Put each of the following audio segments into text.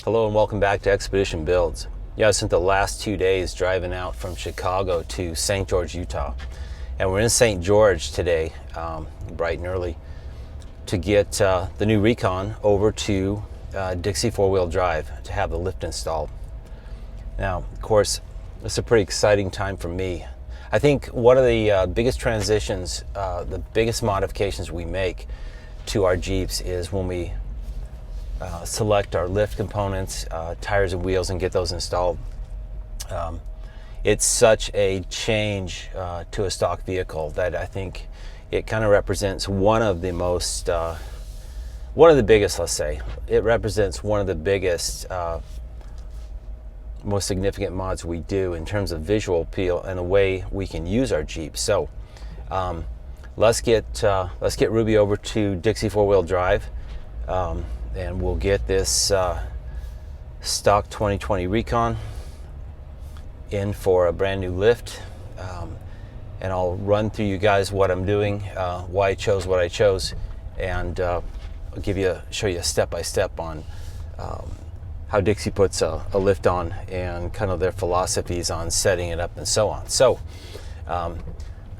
Hello and welcome back to Expedition Builds. Yeah, I spent the last 2 days driving out from Chicago to St. George, Utah. And we're in St. George today, bright and early, to get the new Recon over to Dixie four-wheel drive to have the lift installed. Now, of course, it's a pretty exciting time for me. I think one of the biggest transitions, the biggest modifications we make to our Jeeps is when we select our lift components, tires and wheels, and get those installed. It's such a change to a stock vehicle that I think it kind of represents one of the biggest, let's say. It represents one of the biggest, most significant mods we do in terms of visual appeal and the way we can use our Jeep. So let's get Ruby over to Dixie four-wheel drive. And we'll get this stock 2020 Recon in for a brand new lift, and I'll run through you guys what I'm doing, why I chose what I chose, and I'll show you a step-by-step on how Dixie puts a lift on and kind of their philosophies on setting it up and so on. So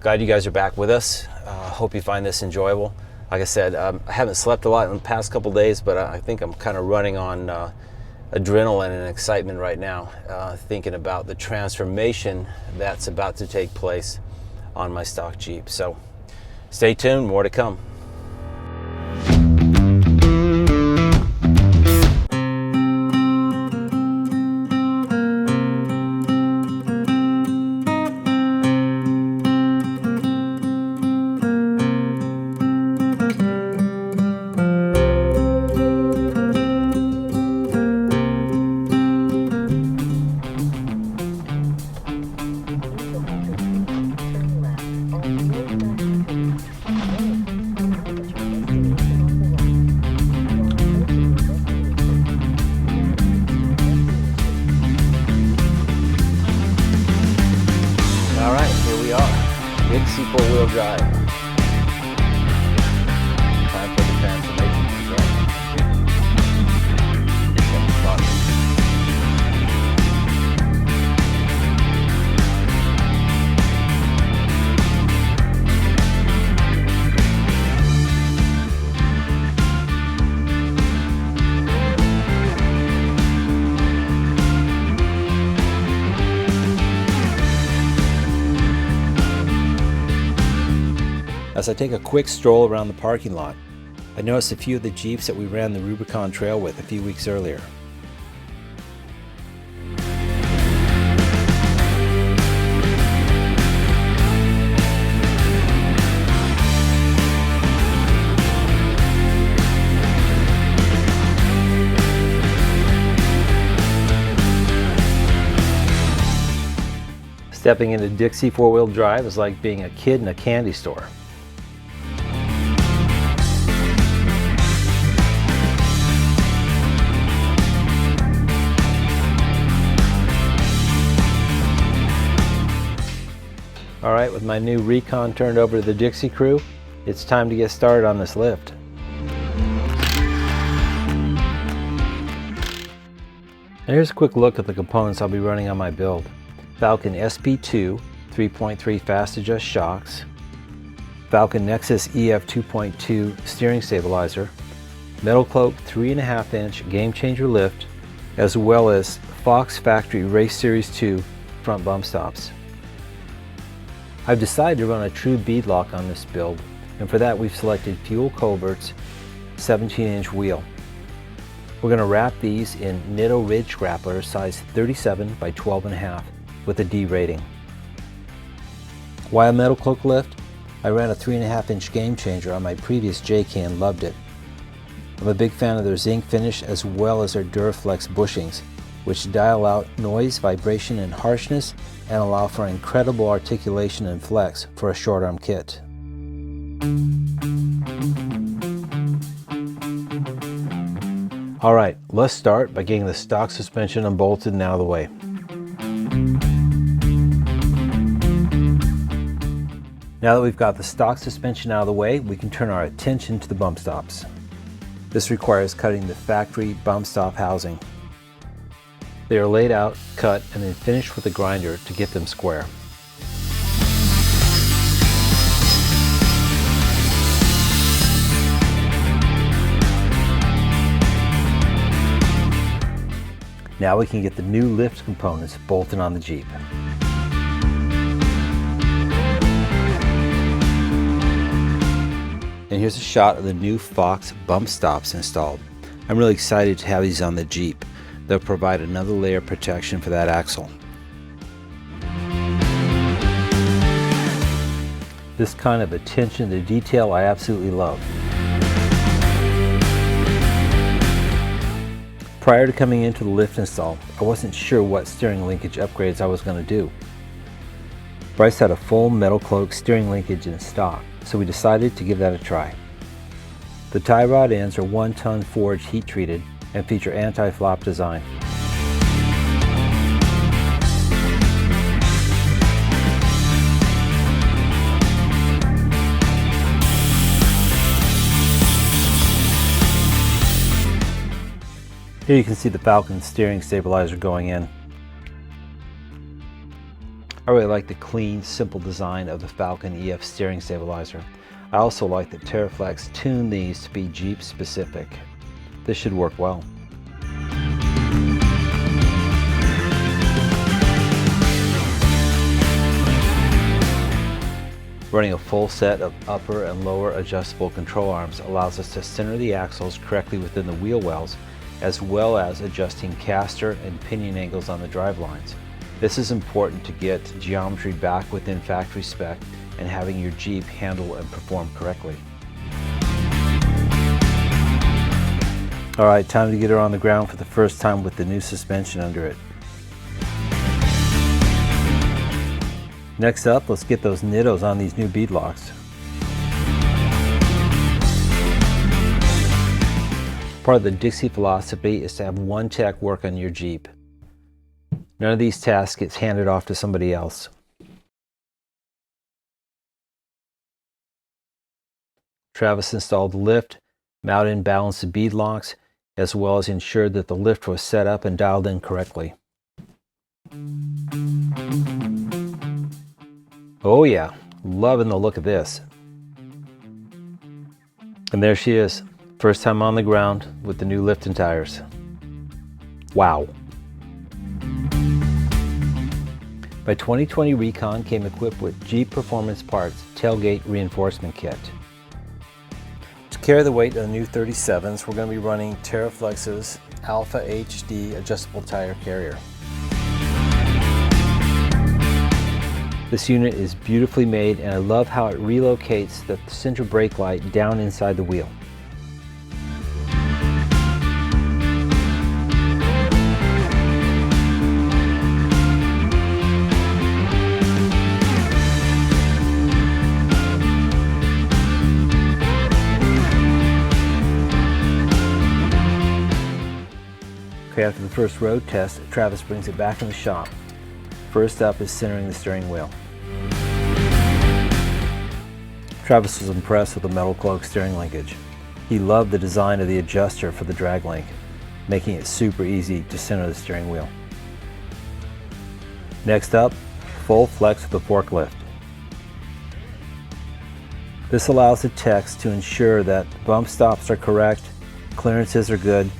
glad you guys are back with us. Hope you find this enjoyable. Like I said, I haven't slept a lot in the past couple days, but I think I'm kind of running on adrenaline and excitement right now, thinking about the transformation that's about to take place on my stock Jeep. So stay tuned, more to come. Dixie four-wheel drive. Time for the transformation to begin. Get started. As I take a quick stroll around the parking lot, I notice a few of the Jeeps that we ran the Rubicon Trail with a few weeks earlier. Stepping into Dixie four-wheel drive is like being a kid in a candy store. All right, with my new Recon turned over to the Dixie crew, it's time to get started on this lift. And here's a quick look at the components I'll be running on my build. Falcon SP2 3.3 fast adjust shocks, Falcon Nexus EF 2.2 steering stabilizer, Metal Cloak 3.5 inch game changer lift, as well as Fox Factory Race Series 2 front bump stops. I've decided to run a true bead lock on this build, and for that we've selected Fuel Covert's 17-inch wheel. We're going to wrap these in Nitto Ridge Grappler size 37 by 12.5 with a D rating. Why a Metal Cloak lift? I ran a 3.5 inch game changer on my previous J-K and loved it. I'm a big fan of their zinc finish as well as their Duraflex bushings, which dial out noise, vibration, and harshness and allow for incredible articulation and flex for a short arm kit. Alright, let's start by getting the stock suspension unbolted and out of the way. Now that we've got the stock suspension out of the way, we can turn our attention to the bump stops. This requires cutting the factory bump stop housing. They are laid out, cut, and then finished with a grinder to get them square. Now we can get the new lift components bolted on the Jeep. And here's a shot of the new Fox bump stops installed. I'm really excited to have these on the Jeep. They'll provide another layer of protection for that axle. This kind of attention to detail I absolutely love. Prior to coming into the lift install, I wasn't sure what steering linkage upgrades I was going to do. Bryce had a full metal cloak steering linkage in stock, so we decided to give that a try. The tie rod ends are 1-ton forged heat treated and feature anti-flop design. Here you can see the Falcon steering stabilizer going in. I really like the clean, simple design of the Falcon EF steering stabilizer. I also like that TerraFlex tuned these to be Jeep specific. This should work well. Running a full set of upper and lower adjustable control arms allows us to center the axles correctly within the wheel wells, as well as adjusting caster and pinion angles on the drive lines. This is important to get geometry back within factory spec and having your Jeep handle and perform correctly. Alright, time to get her on the ground for the first time with the new suspension under it. Next up, let's get those nittos on these new bead locks. Part of the Dixie philosophy is to have one tech work on your Jeep. None of these tasks gets handed off to somebody else. Travis installed the lift, mounted and balanced the bead locks, as well as ensured that the lift was set up and dialed in correctly. Oh yeah, loving the look of this. And there she is, first time on the ground with the new lift and tires. Wow. My 2020 Recon came equipped with Jeep Performance Parts tailgate reinforcement kit. To carry the weight of the new 37s, we're going to be running TerraFlex's Alpha HD adjustable tire carrier. This unit is beautifully made, and I love how it relocates the center brake light down inside the wheel. Okay, after the first road test, Travis brings it back in the shop. First up is centering the steering wheel. Travis was impressed with the metal cloak steering linkage. He loved the design of the adjuster for the drag link, making it super easy to center the steering wheel. Next up, full flex with the forklift. This allows the techs to ensure that bump stops are correct, clearances are good,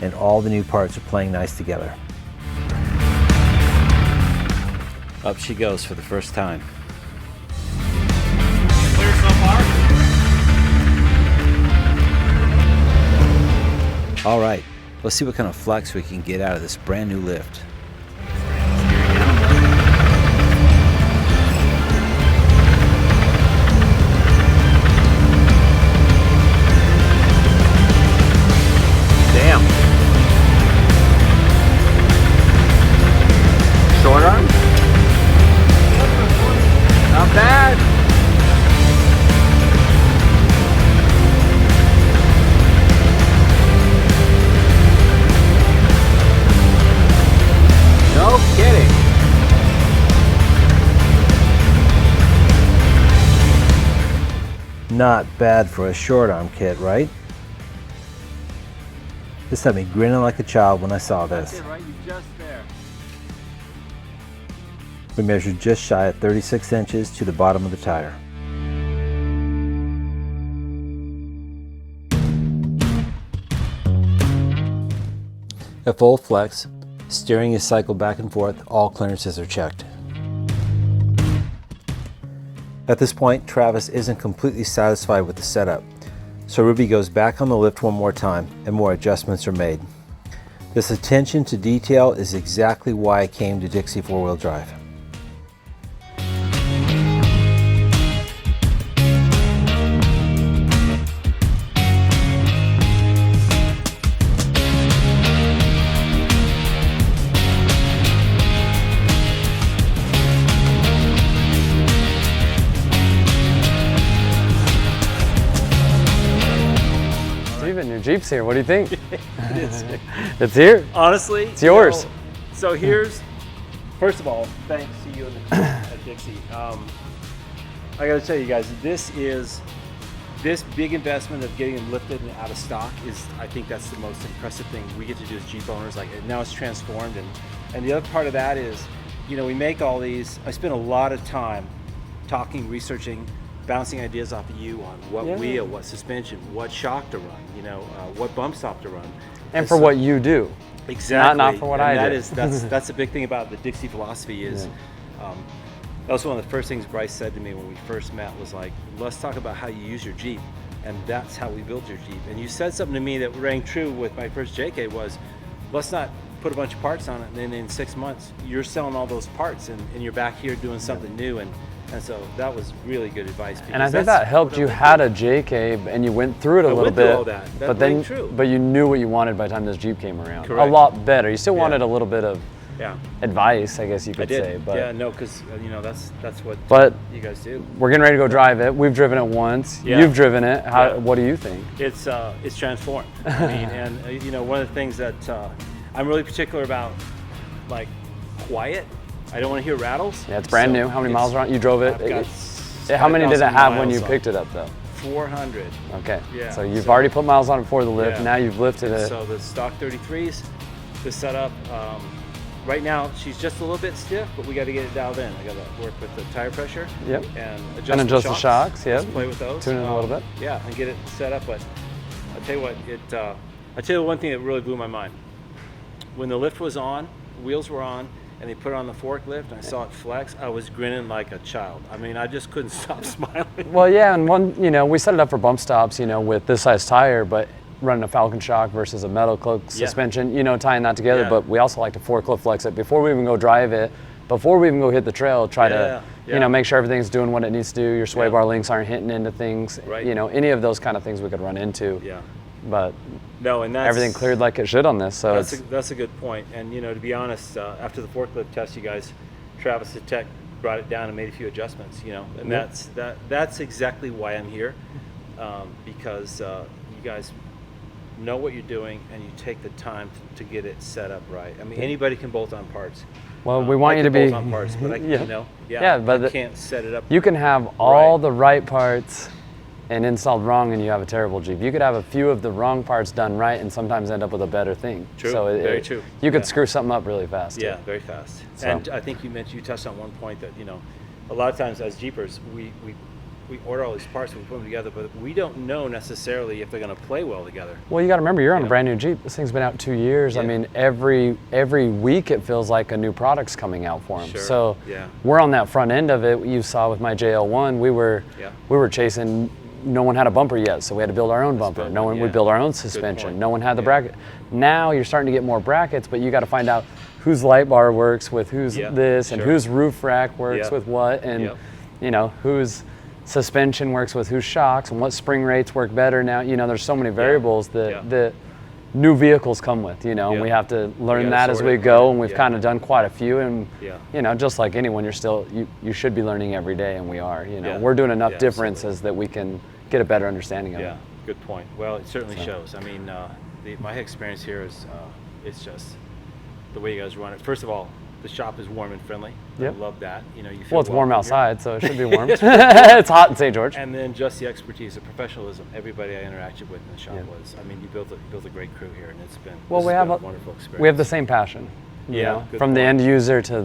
and all the new parts are playing nice together. Up she goes for the first time. Clear so far? All right, let's see what kind of flex we can get out of this brand new lift. Damn. Short arm? Not bad. No kidding. Not bad for a short arm kit, right? This had me grinning like a child when I saw this. That's it, right? You just there. We measured just shy of 36 inches to the bottom of the tire. At full flex, steering is cycled back and forth, all clearances are checked. At this point, Travis isn't completely satisfied with the setup, so Ruby goes back on the lift one more time and more adjustments are made. This attention to detail is exactly why I came to Dixie 4-wheel drive. Your Jeep's here. What do you think? It's here. Honestly, it's yours. So here's, first of all, thanks to you and the crew at Dixie. I got to tell you guys, this big investment of getting them lifted and out of stock is, I think that's the most impressive thing we get to do as Jeep owners. Like now it's transformed, and the other part of that is, you know, we make all these. I spend a lot of time talking, researching, bouncing ideas off of you on what wheel, what suspension, what shock to run, you know, what bump stop to run. And for what you do. Exactly. Not for what I do. That's the big thing about the Dixie philosophy is, that was one of the first things Bryce said to me when we first met was like, let's talk about how you use your Jeep. And that's how we build your Jeep. And you said something to me that rang true with my first JK was, let's not put a bunch of parts on it and then in 6 months, you're selling all those parts and you're back here doing something new. And so that was really good advice. And I think that helped. You had a JK and you went through it a little bit. All that. But you knew what you wanted by the time this Jeep came around. Correct. A lot better. You still wanted a little bit of yeah. advice, I guess you could say. But yeah, no, because you know that's what you guys do. We're getting ready to go drive it. We've driven it once. Yeah. You've driven it. What do you think? It's transformed. I mean, and you know, one of the things that I'm really particular about, like quiet. I don't want to hear rattles. Yeah, it's brand new. How many miles are on? You drove it? Got how many did it have when you picked it up, though? 400. Okay. Yeah. So you've already put miles on it before the lift. Yeah. Now you've lifted it. So the stock 33s, the setup. Right now, she's just a little bit stiff, but we got to get it dialed in. I got to work with the tire pressure. Yep. And adjust the shocks. Yep. Let's play with those. Tune it a little bit. Yeah, and get it set up. But I'll tell you what, I tell you one thing that really blew my mind. When the lift was on, wheels were on, and they put it on the forklift, and I saw it flex, I was grinning like a child. I mean, I just couldn't stop smiling. Well, yeah, and we set it up for bump stops, with this size tire, but running a Falcon shock versus a metal cloak suspension, tying that together. Yeah. But we also like to forklift flex it before we even go drive it, before we even go hit the trail, try to, make sure everything's doing what it needs to do. Your sway bar links aren't hitting into things, right. Any of those kind of things we could run into. Yeah. But no, and everything cleared like it should on this. So that's a good point. And to be honest, after the forklift test, you guys, Travis the tech brought it down and made a few adjustments. And that's exactly why I'm here, because you guys know what you're doing and you take the time to get it set up right. I mean, anybody can bolt on parts. Well, we want you to be bolt on parts, but but I can't set it up. You can have all the right parts and installed wrong, and you have a terrible Jeep. You could have a few of the wrong parts done right, and sometimes end up with a better thing. True. So very true. You could screw something up really fast. Yeah, very fast. So. And I think you touched on one point that a lot of times as Jeepers we order all these parts and we put them together, but we don't know necessarily if they're going to play well together. Well, you got to remember, you're on a brand new Jeep. This thing's been out 2 years. Yeah. I mean, every week it feels like a new product's coming out for them. Sure. So we're on that front end of it. You saw with my JL1, we were chasing. No one had a bumper yet, so we had to build our own bumper. We built our own suspension. No one had the bracket. Now you're starting to get more brackets, but you got to find out whose light bar works with whose this, and whose roof rack works with what, and whose suspension works with whose shocks, and what spring rates work better. Now there's so many variables that new vehicles come with, and we have to learn that as we go, and we've kind of done quite a few, and just like anyone, you should be learning every day, and we are. We're doing enough differences that we can get a better understanding of it. Yeah, good point. Well, it certainly shows. I mean, my experience here is it's just the way you guys run it. First of all, the shop is warm and friendly. Yep. I love that. You feel well, it's warm outside, so it should be warm. it's hot in St. George. And then just the expertise, the professionalism. Everybody I interacted with in the shop was. I mean, you built a great crew here, and it's been. Well, we have a wonderful experience. We have the same passion. You know, good from the point. end user to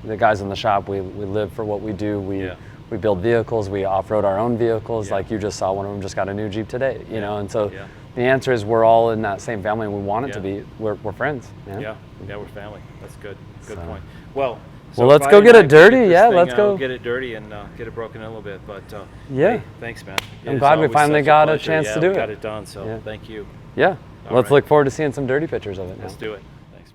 the guys in the shop, we live for what we do. We build vehicles, we off-road our own vehicles. Like you just saw, one of them just got a new Jeep today, you know, and so the answer is we're all in that same family and we want it to be. We're friends. Yeah, we're family. That's good. Good point. Well, let's go get it dirty. Yeah, let's go get it dirty and get it broken in a little bit. But hey, thanks, man. I'm glad we finally got a chance to do it. Got it done. So thank you. Yeah, let's look forward to seeing some dirty pictures of it now. Let's do it. Thanks.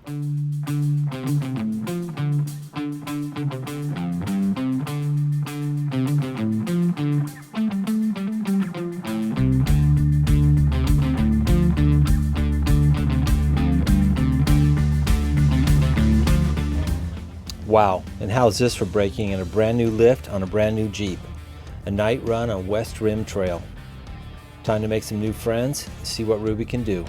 Wow, and how's this for breaking in a brand new lift on a brand new Jeep? A night run on West Rim Trail. Time to make some new friends and see what Ruby can do.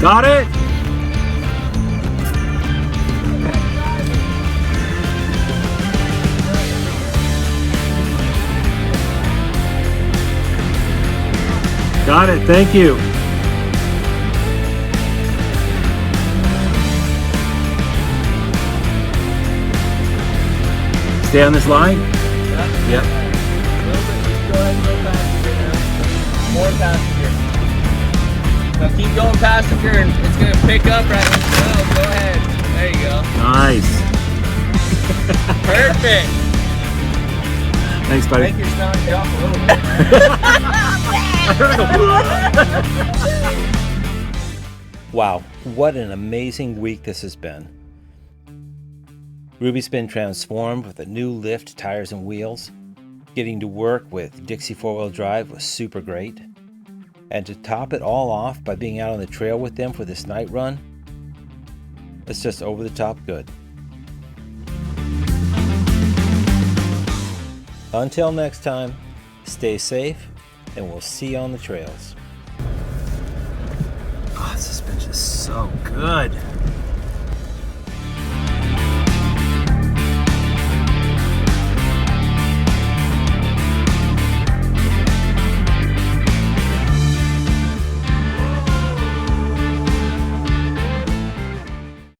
Got it? Got it, thank you. Stay on this line? Yep. More passenger. Now keep going passenger and it's going to pick up right when you go. Go ahead. There you go. Nice. Perfect. Thanks, I buddy. think you're starting you off a little bit. Wow, what an amazing week this has been. Ruby's been transformed with a new lift, tires, and wheels. Getting to work with Dixie 4-wheel drive was super great. And to top it all off by being out on the trail with them for this night run, it's just over the top good. Until next time, stay safe, and we'll see you on the trails. Oh, suspension is so good.